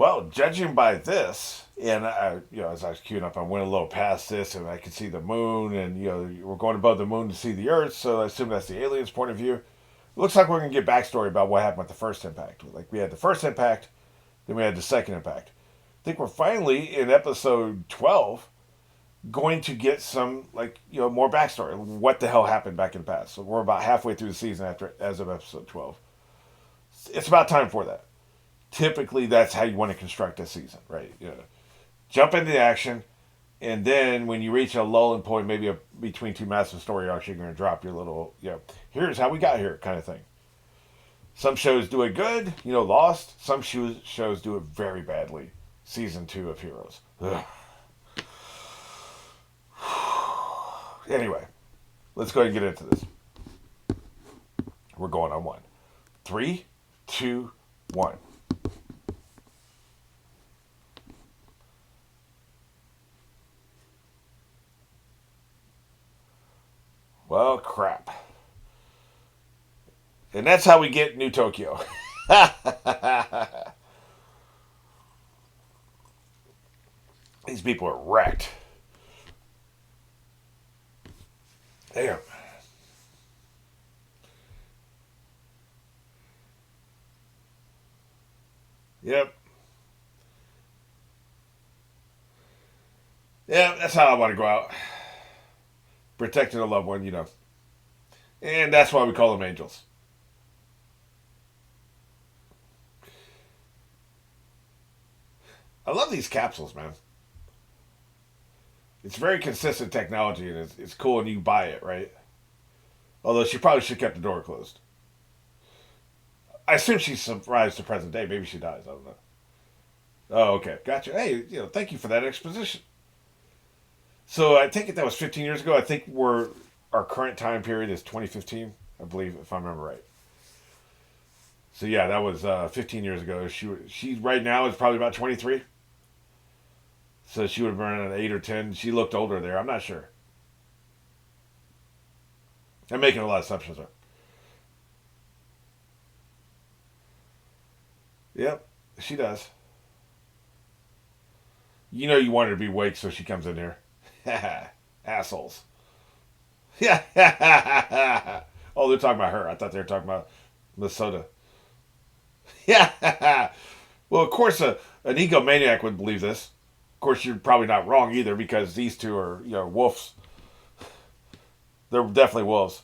Well, judging by this, and as I was queuing up, I went a little past this, and I could see the moon, and we're going above the moon to see the Earth, so I assume that's the aliens' point of view. It looks like we're gonna get backstory about what happened with the first impact. Like we had the first impact, then we had the second impact. I think we're finally in episode 12 going to get some more backstory. What the hell happened back in the past? So we're about halfway through the season after as of episode 12. It's about time for that. Typically, that's how you want to construct a season, right? Jump into the action, and then when you reach a lulling point, maybe between two massive story arcs, you're going to drop your little, here's how we got here kind of thing. Some shows do it good, Lost. Some shows do it very badly. Season 2 of Heroes. Ugh. Anyway, let's go ahead and get into this. We're going on one. 3, 2, 1. Well, crap. And that's how we get New Tokyo. These people are wrecked. Damn. Yep. Yeah, that's how I want to go out. Protecting a loved one. And that's why we call them angels. I love these capsules, man. It's very consistent technology, and it's cool, and you buy it, right? Although she probably should have kept the door closed. I assume she survives to present day. Maybe she dies. I don't know. Oh, okay. Gotcha. Hey, thank you for that exposition. So I take it that was 15 years ago. I think our current time period is 2015, I believe, if I remember right. So yeah, that was 15 years ago. She right now is probably about 23. So she would have been around 8 or 10. She looked older there. I'm not sure. I'm making a lot of assumptions there. Yep, she does. You want her to be awake, so she comes in here. Assholes. Yeah. Oh, they're talking about her. I thought they were talking about Minnesota. Yeah. Well, of course, an egomaniac would believe this. Of course, you're probably not wrong either because these two are, wolves. They're definitely wolves.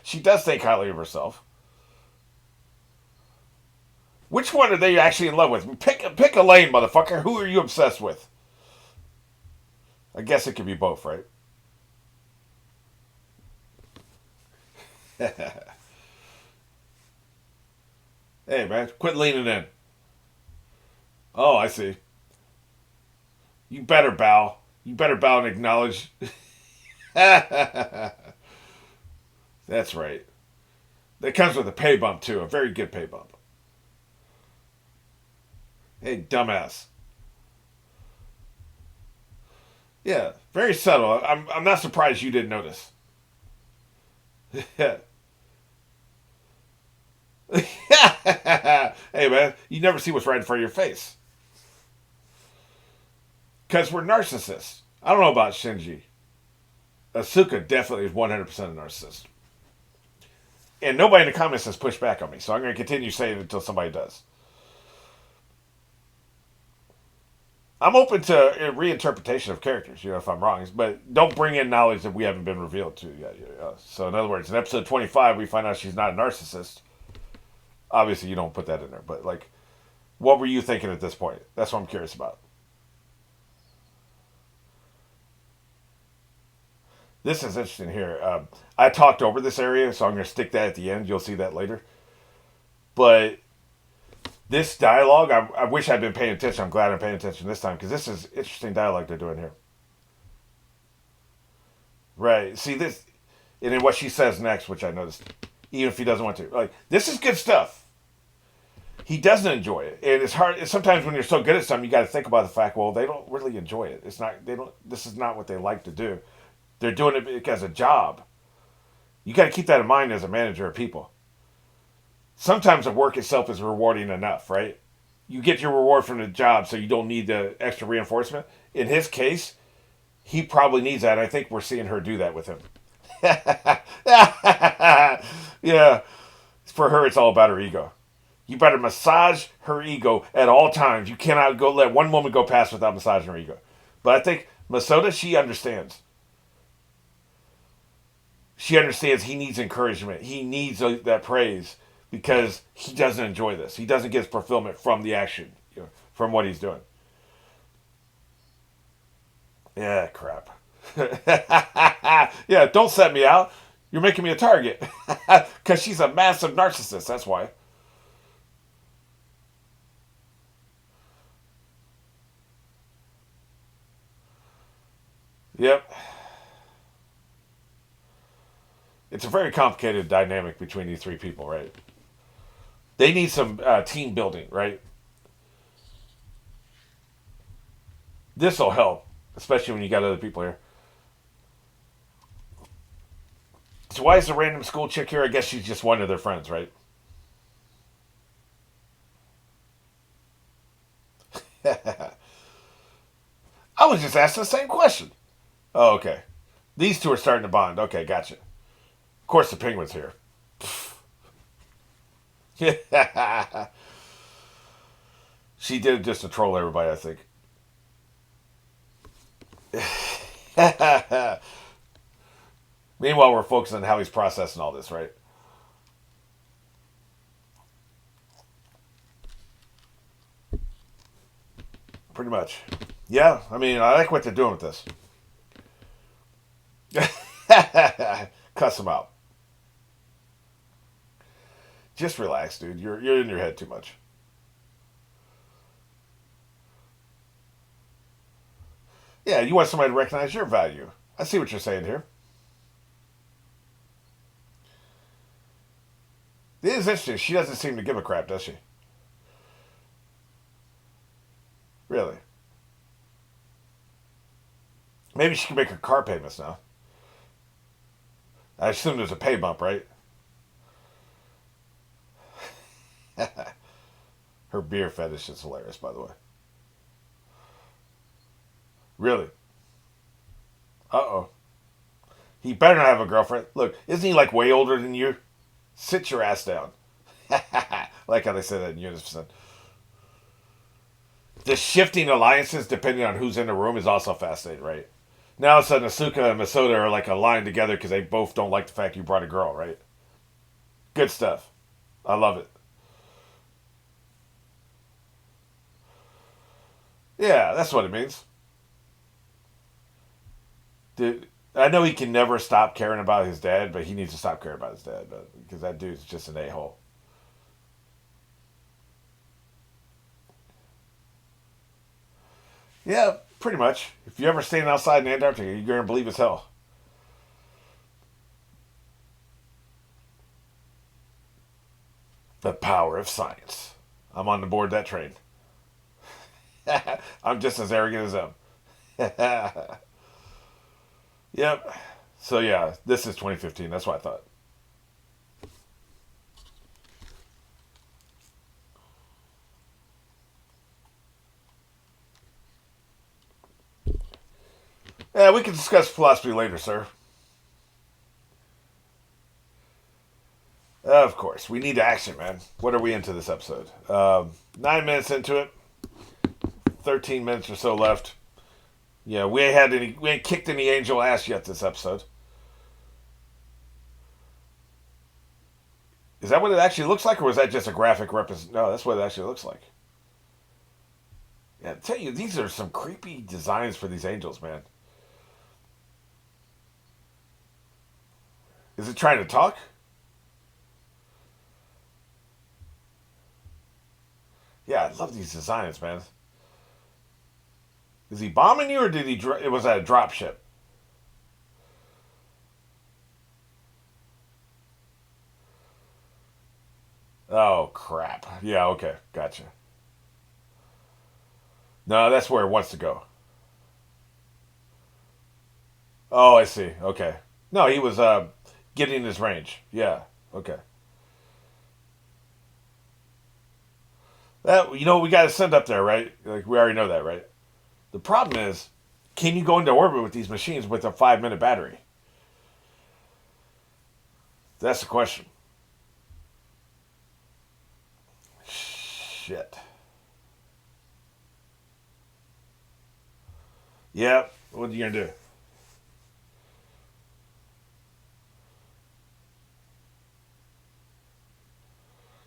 She does think highly of herself. Which one are they actually in love with? Pick a lane, motherfucker. Who are you obsessed with? I guess it could be both, right? Hey, man, quit leaning in. Oh, I see. You better bow. You better bow and acknowledge. That's right. That comes with a pay bump, too. A very good pay bump. Hey, dumbass. Yeah, very subtle. I'm not surprised you didn't notice. Hey, man, you never see what's right in front of your face. Because we're narcissists. I don't know about Shinji. Asuka definitely is 100% a narcissist. And nobody in the comments has pushed back on me, so I'm going to continue saying it until somebody does. I'm open to a reinterpretation of characters, if I'm wrong, but don't bring in knowledge that we haven't been revealed to yet. So, in other words, in episode 25, we find out she's not a narcissist. Obviously, you don't put that in there, but what were you thinking at this point? That's what I'm curious about. This is interesting here. I talked over this area, so I'm going to stick that at the end. You'll see that later. But this dialogue, I wish I'd been paying attention. I'm glad I'm paying attention this time because this is interesting dialogue they're doing here. Right. See this, and then what she says next, which I noticed, even if he doesn't want to. This is good stuff. He doesn't enjoy it, and it's hard. Sometimes when you're so good at something, you got to think about the fact. Well, they don't really enjoy it. It's not. They don't. This is not what they like to do. They're doing it as a job. You got to keep that in mind as a manager of people. Sometimes the work itself is rewarding enough, right? You get your reward from the job, so you don't need the extra reinforcement. In his case, he probably needs that. I think we're seeing her do that with him. Yeah, for her, it's all about her ego. You better massage her ego at all times. You cannot go let one woman go past without massaging her ego. But I think Masoda, she understands. She understands he needs encouragement. He needs that praise because he doesn't enjoy this. He doesn't get fulfillment from the action, from what he's doing. Yeah, crap. Yeah, don't set me out. You're making me a target. Because she's a massive narcissist. That's why. Yep. It's a very complicated dynamic between these three people, right? They need some team building, right? This will help, especially when you got other people here. So why is the random school chick here? I guess she's just one of their friends, right? I was just asking the same question. Oh, okay. These two are starting to bond. Okay, gotcha. Of course, the penguin's here. She did it just to troll everybody, I think. Meanwhile, we're focusing on how he's processing all this, right? Pretty much. Yeah, I mean, I like what they're doing with this. Cuss him out. Just relax, dude. You're in your head too much. Yeah, you want somebody to recognize your value. I see what you're saying here. It is interesting. She doesn't seem to give a crap, does she? Really? Maybe she can make her car payments now. I assume there's a pay bump, right? Her beer fetish is hilarious, by the way. Really? Uh oh. He better not have a girlfriend. Look, isn't he like way older than you? Sit your ass down. Like how they say that in unison. The shifting alliances depending on who's in the room is also fascinating, right? Now all of a sudden Asuka and Masoda are like aligned together because they both don't like the fact you brought a girl, right? Good stuff. I love it. Yeah, that's what it means. Dude, I know he can never stop caring about his dad, but he needs to stop caring about his dad, because that dude's just an a hole. Yeah, pretty much. If you ever stand outside in Antarctica, you're gonna believe it's hell. The power of science. I'm on the board that train. I'm just as arrogant as them. Yep. So yeah, this is 2015. That's what I thought. Yeah, we can discuss philosophy later, sir. Of course, we need action, man. What are we into this episode? 9 minutes into it, 13 minutes or so left. Yeah, we ain't kicked any angel ass yet this episode. Is that what it actually looks like, or was that just a graphic represent? No, that's what it actually looks like. Yeah, I tell you, these are some creepy designs for these angels, man. Is it trying to talk? Yeah, I love these designs, man. Is he bombing you, or did he? It was that a drop ship? Oh crap! Yeah, okay, gotcha. No, that's where it wants to go. Oh, I see. Okay. No, he was getting his range. Yeah. Okay. We got to send up there, right? Like we already know that, right? The problem is, can you go into orbit with these machines with a 5 minute battery? That's the question. Shit. Yeah. What are you gonna do?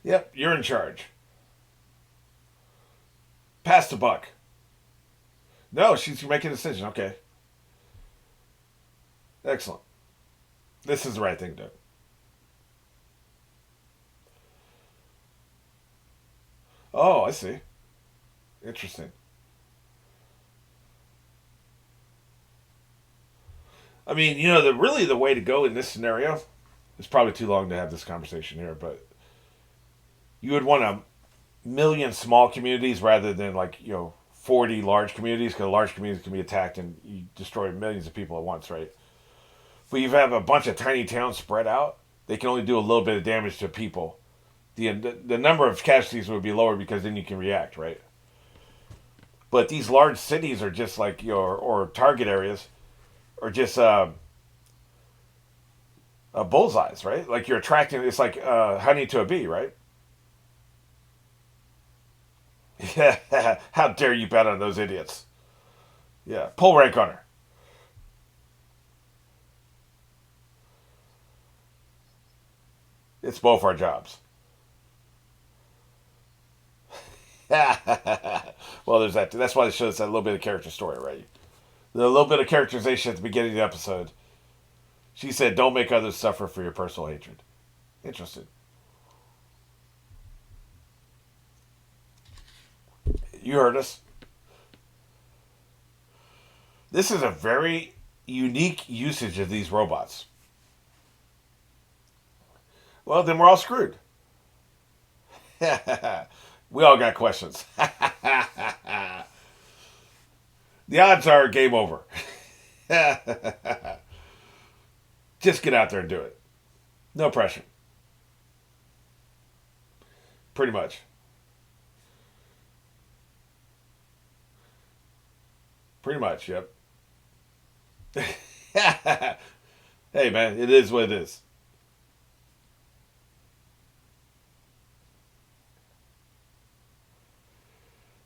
Yep. You're in charge. Pass the buck. No, she's making a decision. Okay. Excellent. This is the right thing to do. Oh, I see. Interesting. I mean, the way to go in this scenario. It's probably too long to have this conversation here, but you would want a million small communities rather than 40 large communities, because large communities can be attacked and you destroy millions of people at once, right? But you have a bunch of tiny towns spread out. They can only do a little bit of damage to people. The number of casualties would be lower because then you can react, right? But these large cities are just like or target areas are just bullseyes, right? Like you're attracting. It's like honey to a bee, right? Yeah. How dare you bet on those idiots? Yeah. Pull rank on her. It's both our jobs. Well, there's that. That's why it shows that little bit of character story, right? The little bit of characterization at the beginning of the episode. She said, "Don't make others suffer for your personal hatred." Interesting. You heard us. This is a very unique usage of these robots. Well, then we're all screwed. We all got questions. The odds are game over. Just get out there and do it. No pressure. Pretty much. Pretty much, yep. Hey, man, it is what it is.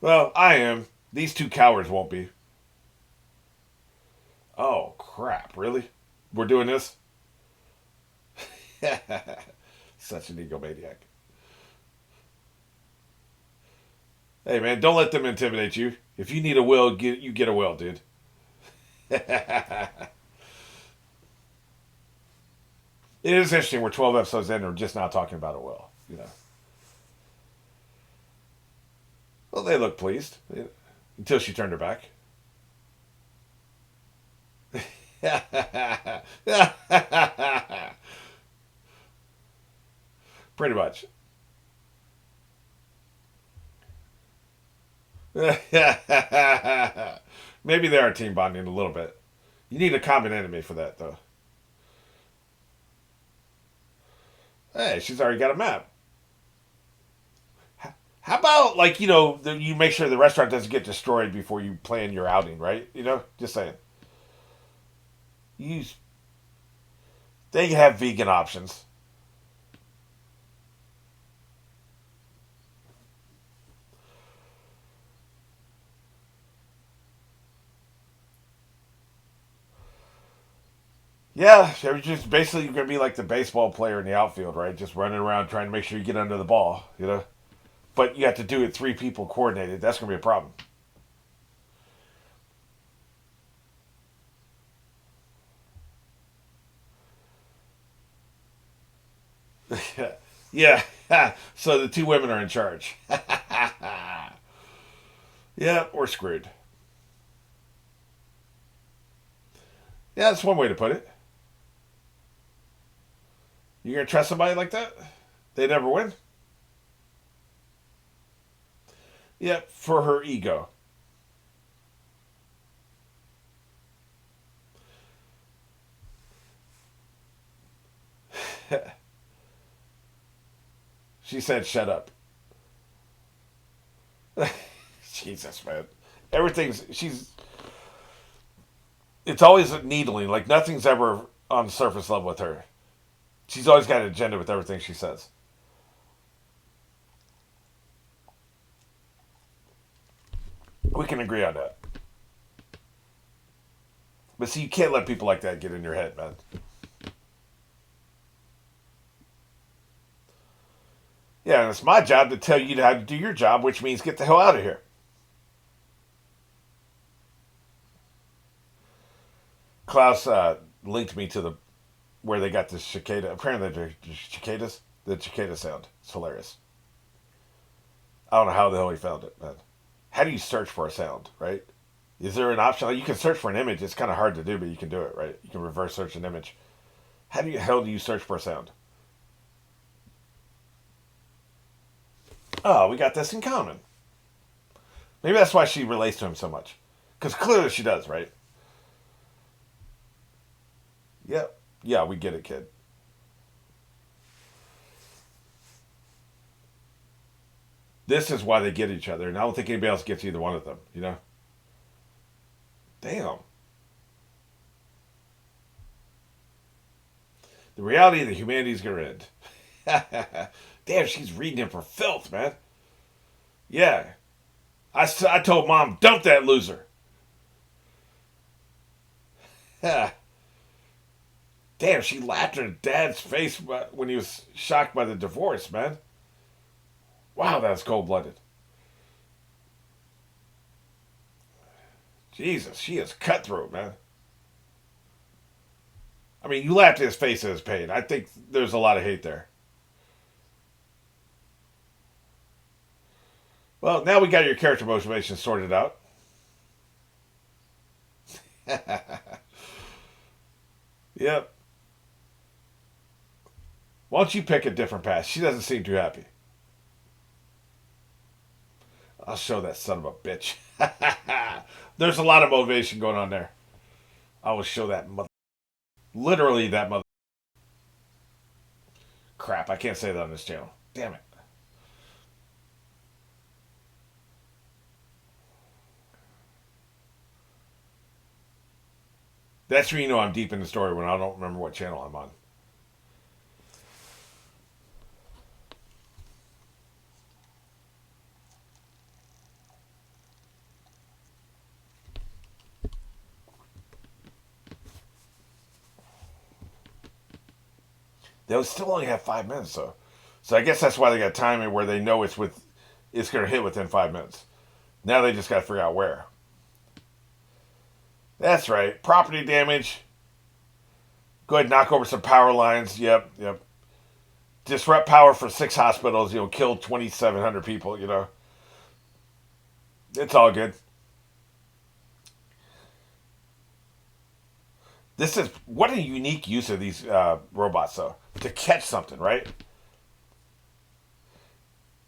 Well, I am. These two cowards won't be. Oh, crap. Really? We're doing this? Such an egomaniac. Hey, man, don't let them intimidate you. If you need a will, you get a will, dude. It is interesting. We're 12 episodes in, and we're just now talking about a will. Well, they look pleased until she turned her back. Pretty much. Maybe they are team bonding a little bit. You need a common enemy for that, though. Hey, she's already got a map. How about you make sure the restaurant doesn't get destroyed before you plan your outing, right? Just saying. You they have vegan options. Yeah, you're just basically you're gonna be like the baseball player in the outfield, right? Just running around trying to make sure you get under the ball. But you have to do it three people coordinated. That's gonna be a problem. Yeah. So the two women are in charge. Yeah, we're screwed. Yeah, that's one way to put it. You gonna trust somebody like that? They never win. Yeah, for her ego. She said, "Shut up." Jesus, man. Everything's she's. It's always needling. Like nothing's ever on the surface level with her. She's always got an agenda with everything she says. We can agree on that. But see, you can't let people like that get in your head, man. Yeah, and it's my job to tell you how to do your job, which means get the hell out of here. Klaus linked me to the where they got this cicada. Apparently, they're cicadas. The cicada sound. It's hilarious. I don't know how the hell he found it, man. How do you search for a sound, right? Is there an option? Like, you can search for an image. It's kind of hard to do, but you can do it, right? You can reverse search an image. How do you hell do you search for a sound? Oh, we got this in common. Maybe that's why she relates to him so much. Because clearly she does, right? Yep. Yeah, we get it, kid. This is why they get each other, and I don't think anybody else gets either one of them, you know? Damn. The reality that humanity is going to end. Damn, she's reading him for filth, man. Yeah. I told mom, dump that loser. Damn, she laughed in her dad's face when he was shocked by the divorce, man. Wow, that's cold blooded. Jesus, she is cutthroat, man. I mean, you laughed at his face at his pain. I think there's a lot of hate there. Well, now we got your character motivation sorted out. Yep. Why don't you pick a different path? She doesn't seem too happy. I'll show that son of a bitch. There's a lot of motivation going on there. I will show that mother. Literally that mother. Crap, I can't say that on this channel. Damn it. That's when you know I'm deep in the story when I don't remember what channel I'm on. They'll still only have 5 minutes though. So I guess that's why they got timing where they know it's gonna hit within 5 minutes. Now they just gotta figure out where. That's right. Property damage. Go ahead and knock over some power lines. Yep, yep. Disrupt power for 6 hospitals. You'll kill 2,700 people, you know. It's all good. This is what a unique use of these robots, though, to catch something, right?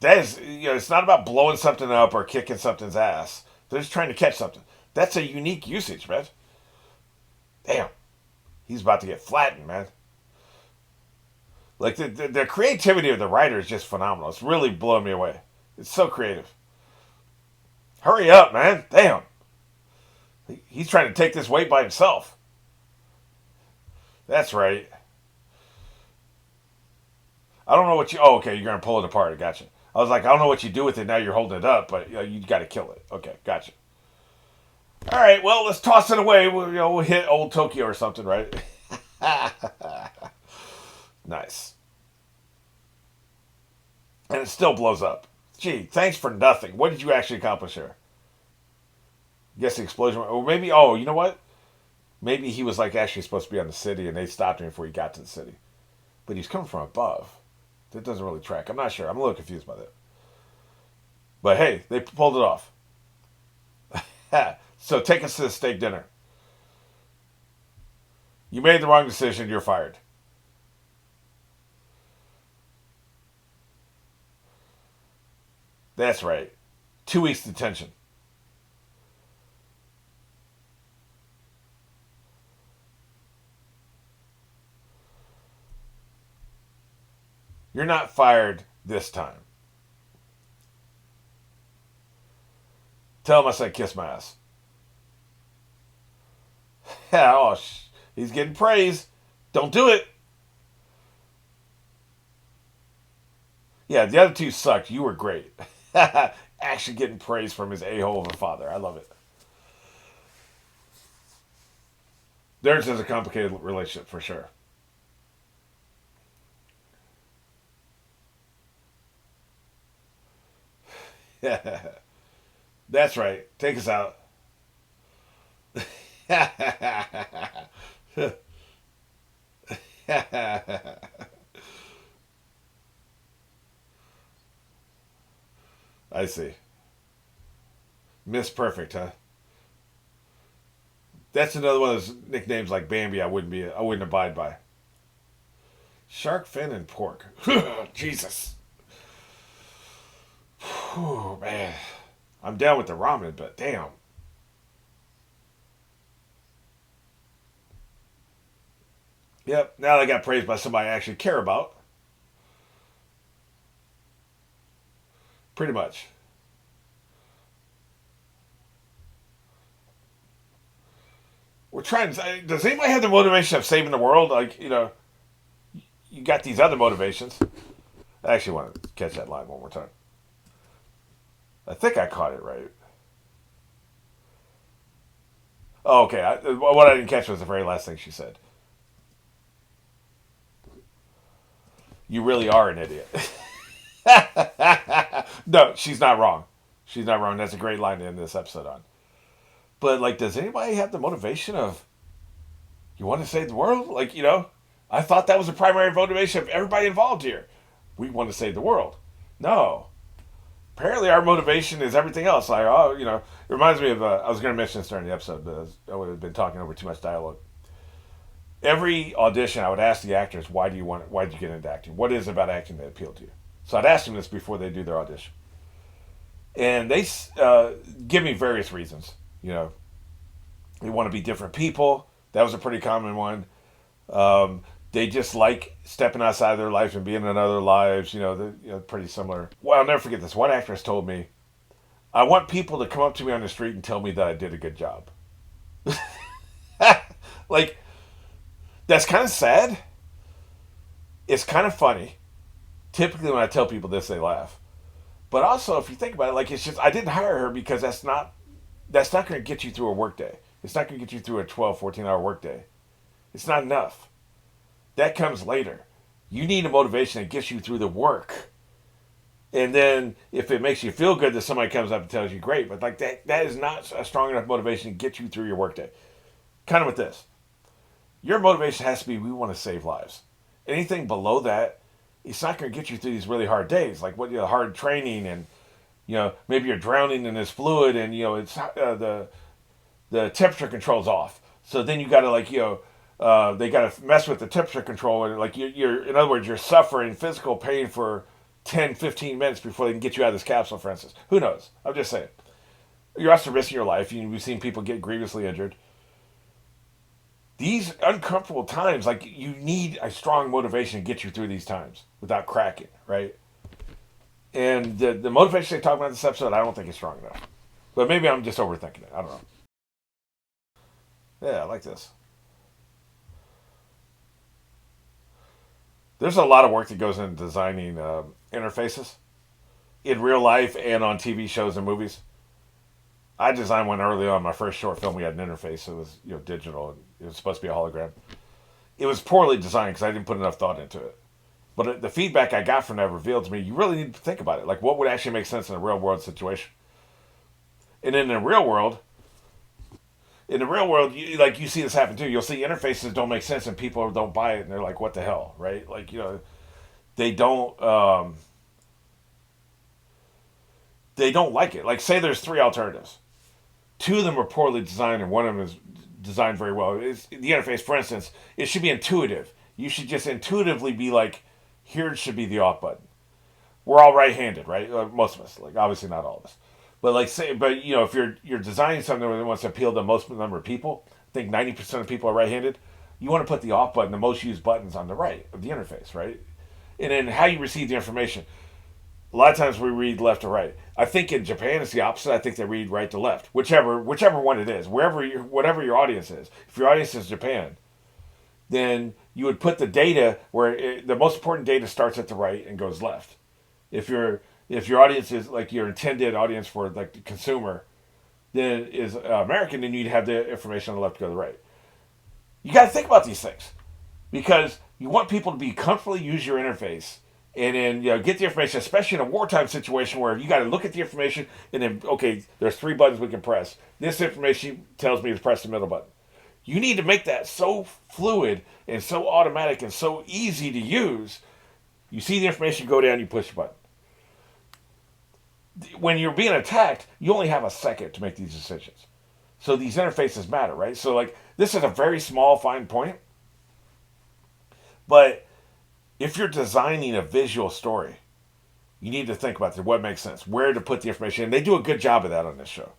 That is, it's not about blowing something up or kicking something's ass. They're just trying to catch something. That's a unique usage, man. Damn, he's about to get flattened, man. Like the creativity of the writer is just phenomenal. It's really blowing me away. It's so creative. Hurry up, man. Damn. He's trying to take this weight by himself. That's right. I don't know what you. Oh, okay. You're gonna pull it apart. I gotcha. I was like, I don't know what you do with it now. You're holding it up, but you got to kill it. Okay, gotcha. All right. Well, let's toss it away. We'll hit old Tokyo or something, right? Nice. And it still blows up. Gee, thanks for nothing. What did you actually accomplish here? Guess the explosion. Or maybe. Oh, you know what? Maybe he was like actually supposed to be on the city, and they stopped him before he got to the city. But he's coming from above. That doesn't really track. I'm not sure. I'm a little confused by that. But hey, they pulled it off. So take us to the steak dinner. You made the wrong decision. You're fired. That's right. 2 weeks detention. You're not fired this time. Tell him I said kiss my ass. Oh, he's getting praise. Don't do it. Yeah, the other two sucked. You were great. Actually getting praise from his a-hole of a father. I love it. Theirs is a complicated relationship for sure. That's right. Take us out. I see. Miss Perfect, huh? That's another one of those nicknames like Bambi. I wouldn't abide by. Shark fin and pork. Jesus. Whew, man. I'm down with the ramen, but damn. Yep. Now I got praised by somebody I actually care about. Pretty much. We're trying. Does anybody have the motivation of saving the world? Like, you got these other motivations. I actually want to catch that line one more time. I think I caught it right. Oh, okay. What I didn't catch was the very last thing she said. You really are an idiot. No, she's not wrong. She's not wrong. That's a great line to end this episode on. But, like, does anybody have the motivation of, you want to save the world? Like, I thought that was the primary motivation of everybody involved here. We want to save the world. No. Apparently our motivation is everything else. Like, it reminds me of, I was going to mention this during the episode, but I would have been talking over too much dialogue. Every audition, I would ask the actors, why did you get into acting? What is it about acting that appealed to you? So I'd ask them this before they do their audition. And they give me various reasons. They want to be different people. That was a pretty common one. They just like stepping outside their life and being in other lives. Pretty similar. Well, I'll never forget this. One actress told me, I want people to come up to me on the street and tell me that I did a good job. Like, that's kind of sad. It's kind of funny. Typically when I tell people this, they laugh. But also, if you think about it, like, it's just, I didn't hire her because that's not going to get you through a workday. It's not going to get you through a 12, 14-hour workday. It's not enough. That comes later. You need a motivation that gets you through the work. And then if it makes you feel good that somebody comes up and tells you, great. But like that is not a strong enough motivation to get you through your workday. Kind of with this. Your motivation has to be, we want to save lives. Anything below that, it's not going to get you through these really hard days. Like hard training and, maybe you're drowning in this fluid and, it's the temperature control's off. So then you got to they got to mess with the temperature control. And like you're, in other words, you're suffering physical pain for 10, 15 minutes before they can get you out of this capsule, for instance. Who knows? I'm just saying. You're also risking your life. We've seen people get grievously injured. These uncomfortable times, like, you need a strong motivation to get you through these times without cracking, right? And the motivation they talk about in this episode, I don't think is strong enough. But maybe I'm just overthinking it. I don't know. Yeah, I like this. There's a lot of work that goes into designing interfaces in real life and on TV shows and movies. I designed one early on. My first short film, we had an interface. It was digital. And it was supposed to be a hologram. It was poorly designed because I didn't put enough thought into it. But the feedback I got from that revealed to me, you really need to think about it. Like, what would actually make sense in a real world situation? And in the real world, you see this happen too. You'll see interfaces don't make sense and people don't buy it and they're like, what the hell, right? Like, they don't like it. Like, say there's three alternatives. Two of them are poorly designed and one of them is designed very well. It's, the interface, for instance, it should be intuitive. You should just intuitively be like, here should be the off button. We're all right-handed, right? Most of us, like, obviously not all of us. But if you're designing something that wants to appeal to most number of people, I think 90% of people are right-handed, you want to put the off button, the most used buttons on the right of the interface, right? And then how you receive the information. A lot of times we read left to right. I think in Japan it's the opposite. I think they read right to left, whichever one it is, whatever your audience is. If your audience is Japan, then you would put the data where the most important data starts at the right and goes left. If your audience is like your intended audience for like the consumer, then is American, then you'd have the information on the left go to the right. You got to think about these things because you want people to be comfortably use your interface and then get the information, especially in a wartime situation where you got to look at the information and then okay, there's 3 buttons we can press. This information tells me to press the middle button. You need to make that so fluid and so automatic and so easy to use. You see the information go down, you push the button. When you're being attacked, you only have a second to make these decisions. So these interfaces matter, right? So like this is a very small, fine point. But if you're designing a visual story, you need to think about what makes sense, where to put the information. And they do a good job of that on this show.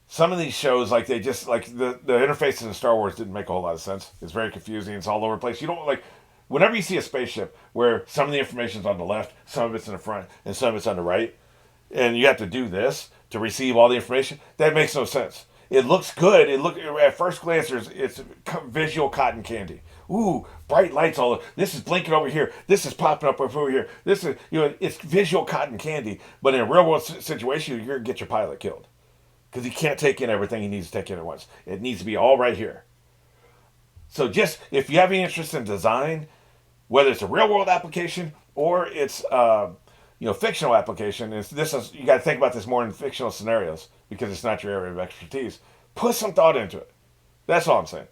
Some of these shows, like they just like the interfaces in Star Wars didn't make a whole lot of sense. It's very confusing. It's all over the place. You don't like whenever you see a spaceship where some of the information's on the left, some of it's in the front, and some of it's on the right, and you have to do this to receive all the information. That makes no sense. It looks good. At first glance, it's visual cotton candy. Ooh, bright lights all over. This is blinking over here. This is popping up over here. This is it's visual cotton candy. But in a real world situation, you're gonna get your pilot killed because he can't take in everything he needs to take in at once. It needs to be all right here. So just if you have any interest in design, whether it's a real world application or it's fictional application, you got to think about this more in fictional scenarios because it's not your area of expertise. Put some thought into it. That's all I'm saying.